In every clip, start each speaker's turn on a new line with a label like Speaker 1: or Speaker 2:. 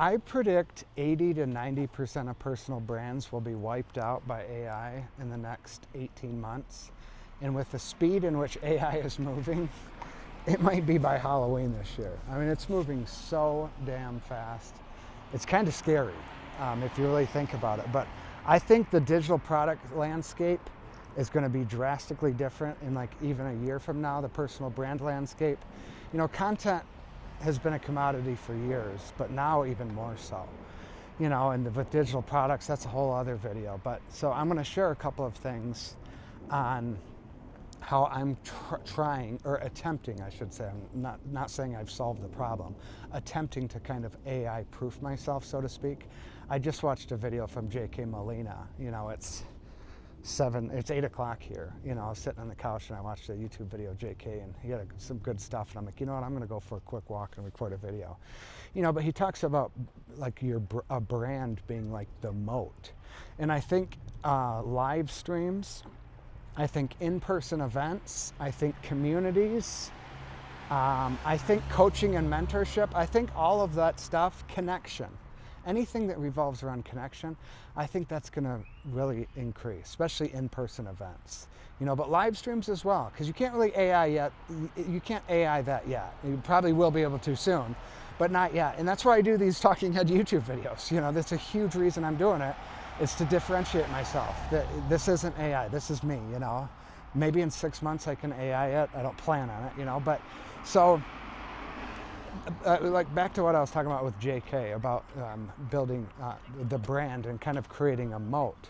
Speaker 1: I predict 80 to 90% of personal brands will be wiped out by AI in the next 18 months. And with the speed in which AI is moving, it might be by Halloween this year. I mean, it's moving so damn fast. It's kind of scary if you really think about it. But I think the digital product landscape is going to be drastically different in like even a year from now, the personal brand landscape. You know, content has been a commodity for years, but now even more so. You know, and with digital products, that's a whole other video. But so I'm going to share a couple of things on how I'm trying, or attempting, I should say, I'm not saying I've solved the problem, attempting to kind of AI proof myself, so to speak. I just watched a video from J.K. Molina. You know, it's 8 o'clock here. You know, I was sitting on the couch and I watched a YouTube video of JK, and he had some good stuff, and I'm like, you know what, I'm going to go for a quick walk and record a video. You know, but he talks about like a brand being like the moat. And I think live streams, I think in-person events, I think communities, I think coaching and mentorship, I think all of that stuff, connection. Anything that revolves around connection, I think that's going to really increase, especially in-person events. You know, but live streams as well, because you can't really AI yet. You can't AI that yet. You probably will be able to soon, but not yet. And that's why I do these talking head YouTube videos. You know, that's a huge reason I'm doing it. It's to differentiate myself. That this isn't AI. This is me. You know, maybe in 6 months I can AI it. I don't plan on it. You know, but so. Like back to what I was talking about with JK about building the brand and kind of creating a moat.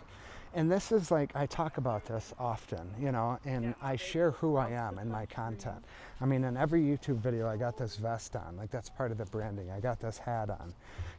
Speaker 1: And this is like, I talk about this often, you know, and I share who I am in my content. I mean, in every YouTube video, I got this vest on, like that's part of the branding. I got this hat on,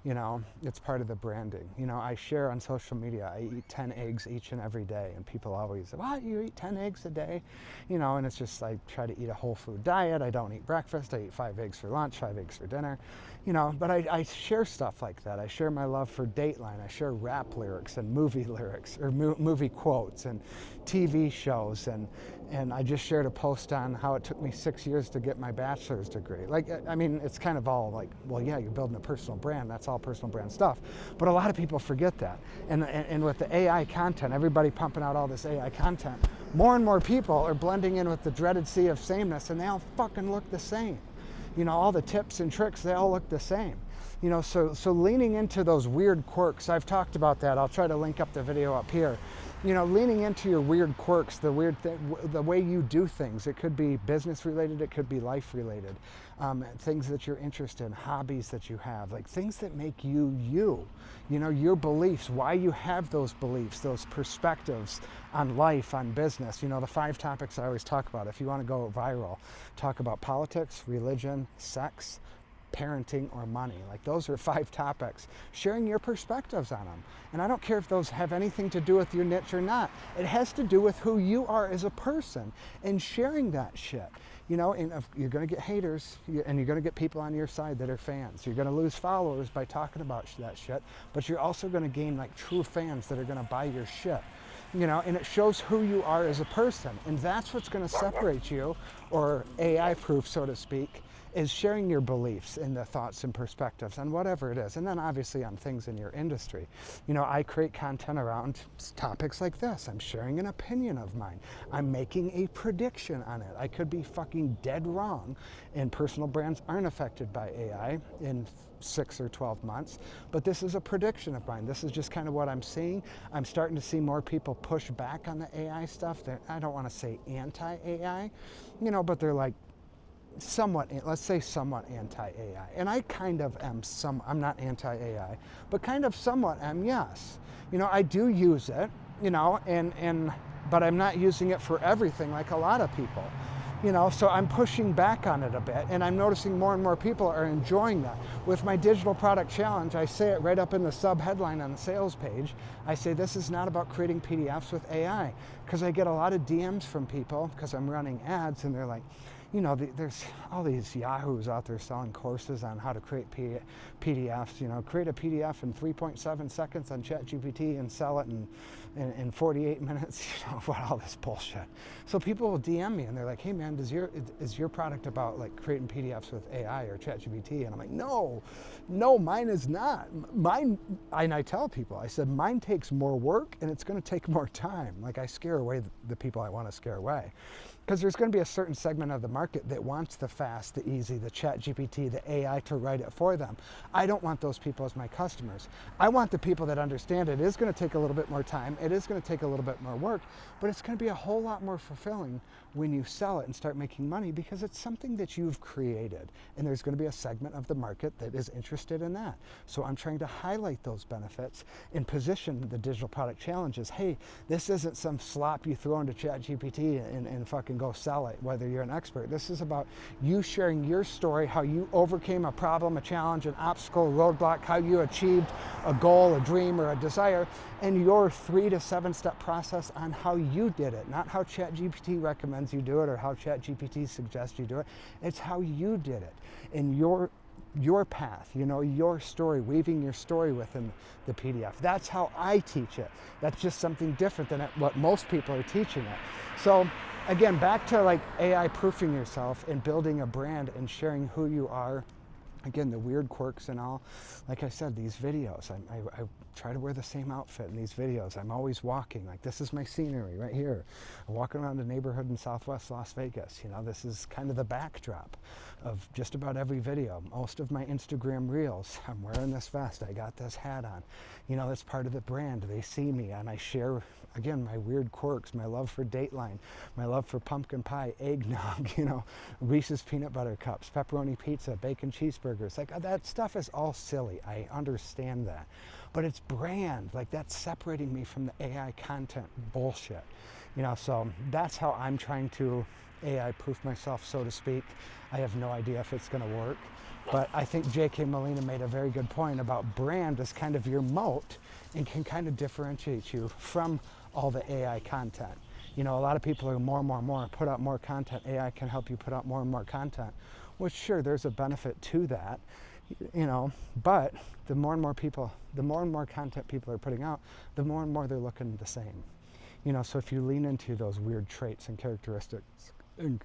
Speaker 1: you know, it's part of the branding. You know, I share on social media, I eat 10 eggs each and every day, and people always say, what, you eat 10 eggs a day? You know, and it's just like, try to eat a whole food diet. I don't eat breakfast. I eat 5 eggs for lunch, 5 eggs for dinner, you know, but I share stuff like that. I share my love for Dateline. I share rap lyrics and movie lyrics, or movie quotes and TV shows, and I just shared a post on how it took me 6 years to get my bachelor's degree. Like, I mean, it's kind of all like, well, yeah, you're building a personal brand. That's all personal brand stuff. But a lot of people forget that. And with the AI content, everybody pumping out all this AI content, more and more people are blending in with the dreaded sea of sameness, and they all fucking look the same. You know, all the tips and tricks, they all look the same. You know, so leaning into those weird quirks, I've talked about that. I'll try to link up the video up here. You know, leaning into your weird quirks, the weird thing, the way you do things. It could be business related, it could be life related. Things that you're interested in, hobbies that you have, like things that make you you. You know, your beliefs, why you have those beliefs, those perspectives on life, on business. You know, the 5 topics I always talk about. If you want to go viral, talk about politics, religion, sex, parenting, or money. Like, those are 5 topics. Sharing your perspectives on them. And I don't care if those have anything to do with your niche or not. It has to do with who you are as a person, and sharing that shit. You know, and you're going to get haters, and you're going to get people on your side that are fans. You're going to lose followers by talking about that shit, but you're also going to gain like true fans that are going to buy your shit. You know, and it shows who you are as a person, and that's what's going to separate you, or AI proof, so to speak, is sharing your beliefs and the thoughts and perspectives on whatever it is, and then obviously on things in your industry. You know, I create content around topics like this. I'm sharing an opinion of mine. I'm making a prediction on it. I could be fucking dead wrong, and personal brands aren't affected by AI in 6 or 12 months, but this is a prediction of mine. This is just kind of what I'm seeing. I'm starting to see more people push back on the AI stuff. I don't want to say anti-AI, you know, but they're like, somewhat, let's say somewhat anti-AI. And I kind of am I'm not anti-AI, but kind of somewhat am, yes. You know, I do use it, you know, but I'm not using it for everything like a lot of people. You know, so I'm pushing back on it a bit, and I'm noticing more and more people are enjoying that. With my digital product challenge, I say it right up in the sub headline on the sales page. I say this is not about creating PDFs with AI, because I get a lot of DMs from people, because I'm running ads, and they're like, you know, there's all these yahoos out there selling courses on how to create PDFs. You know, create a PDF in 3.7 seconds on ChatGPT and sell it in 48 minutes. You know, what all this bullshit. So people will DM me and they're like, hey man, is your product about like creating PDFs with AI or ChatGPT? And I'm like, no, mine is not. Mine, and I tell people, I said, mine takes more work and it's going to take more time. Like I scare away the people I want to scare away. Because there's going to be a certain segment of the market that wants the fast, the easy, the ChatGPT, the AI to write it for them. I don't want those people as my customers. I want the people that understand it is going to take a little bit more time, it is going to take a little bit more work, but it's going to be a whole lot more fulfilling when you sell it and start making money because it's something that you've created. And there's going to be a segment of the market that is interested in that. So I'm trying to highlight those benefits and position the digital product challenges. Hey, this isn't some slop you throw into ChatGPT and fucking go sell it, whether you're an expert. This is about you sharing your story, how you overcame a problem, a challenge, an obstacle, a roadblock, how you achieved a goal, a dream, or a desire, and your 3 to 7 step process on how you did it, not how ChatGPT recommends you do it or how ChatGPT suggests you do it. It's how you did it in your path, you know, your story, weaving your story within the PDF. That's how I teach it. That's just something different than what most people are teaching it. So again, back to like AI proofing yourself and building a brand and sharing who you are. Again, the weird quirks and all. Like I said, these videos, I try to wear the same outfit in these videos. I'm always walking. Like this is my scenery right here. I'm walking around a neighborhood in Southwest Las Vegas. You know, this is kind of the backdrop of just about every video. Most of my Instagram reels, I'm wearing this vest. I got this hat on. You know, that's part of the brand. They see me and I share, again, my weird quirks, my love for Dateline, my love for pumpkin pie, eggnog, you know, Reese's peanut butter cups, pepperoni pizza, bacon cheeseburgers. Like that stuff is all silly. I understand that. But it's brand. Like that's separating me from the AI content bullshit. You know, so that's how I'm trying to AI proof myself, so to speak. I have no idea if it's going to work. But I think J.K. Molina made a very good point about brand as kind of your moat and can kind of differentiate you from all the AI content. You know, a lot of people are more, put out more content. AI can help you put out more and more content, which sure, there's a benefit to that, you know, but the more and more content people are putting out, the more and more they're looking the same. You know, so if you lean into those weird traits and characteristics, and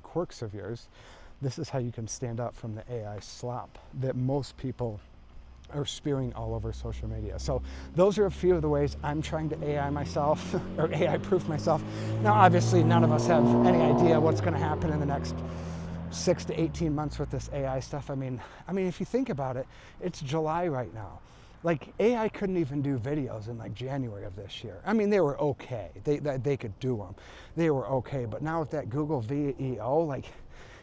Speaker 1: quirks of yours, this is how you can stand out from the AI slop that most people are spewing all over social media. So those are a few of the ways I'm trying to AI myself or AI proof myself. Now, obviously, none of us have any idea what's going to happen in the next 6 to 18 months with this AI stuff. I mean, if you think about it, it's July right now. Like AI couldn't even do videos in like January of this year. I mean, they were okay. They could do them. They were okay. But now with that Google VEO, like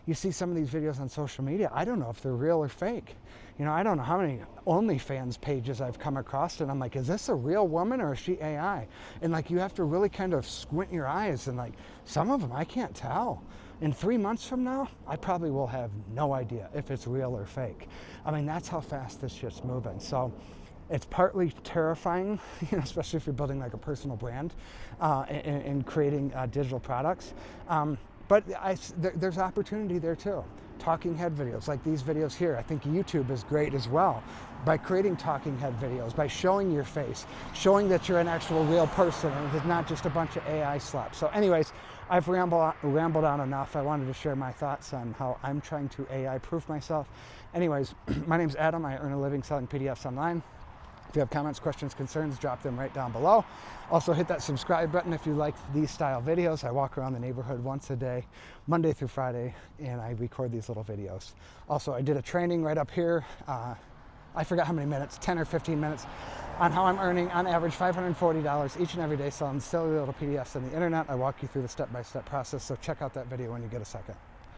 Speaker 1: you see some of these videos on social media, I don't know if they're real or fake. You know, I don't know how many OnlyFans pages I've come across and I'm like, is this a real woman or is she AI? And like, you have to really kind of squint your eyes and like, some of them I can't tell. In 3 months from now, I probably will have no idea if it's real or fake. I mean, that's how fast this shit's moving. So it's partly terrifying, you know, especially if you're building like a personal brand and creating digital products. But there's opportunity there too. Talking head videos like these videos here. I think YouTube is great as well. By creating talking head videos, by showing your face, showing that you're an actual real person and it's not just a bunch of AI slaps. So anyways, I've rambled on enough. I wanted to share my thoughts on how I'm trying to AI proof myself. Anyways, my name's Adam. I earn a living selling PDFs online. If you have comments, questions, concerns, drop them right down below. Also hit that subscribe button if you like these style videos. I walk around the neighborhood once a day, Monday through Friday, and I record these little videos. Also, I did a training right up here. I forgot how many minutes, 10 or 15 minutes, on how I'm earning on average $540 each and every day selling silly little PDFs on the internet. I walk you through the step-by-step process, so check out that video when you get a second.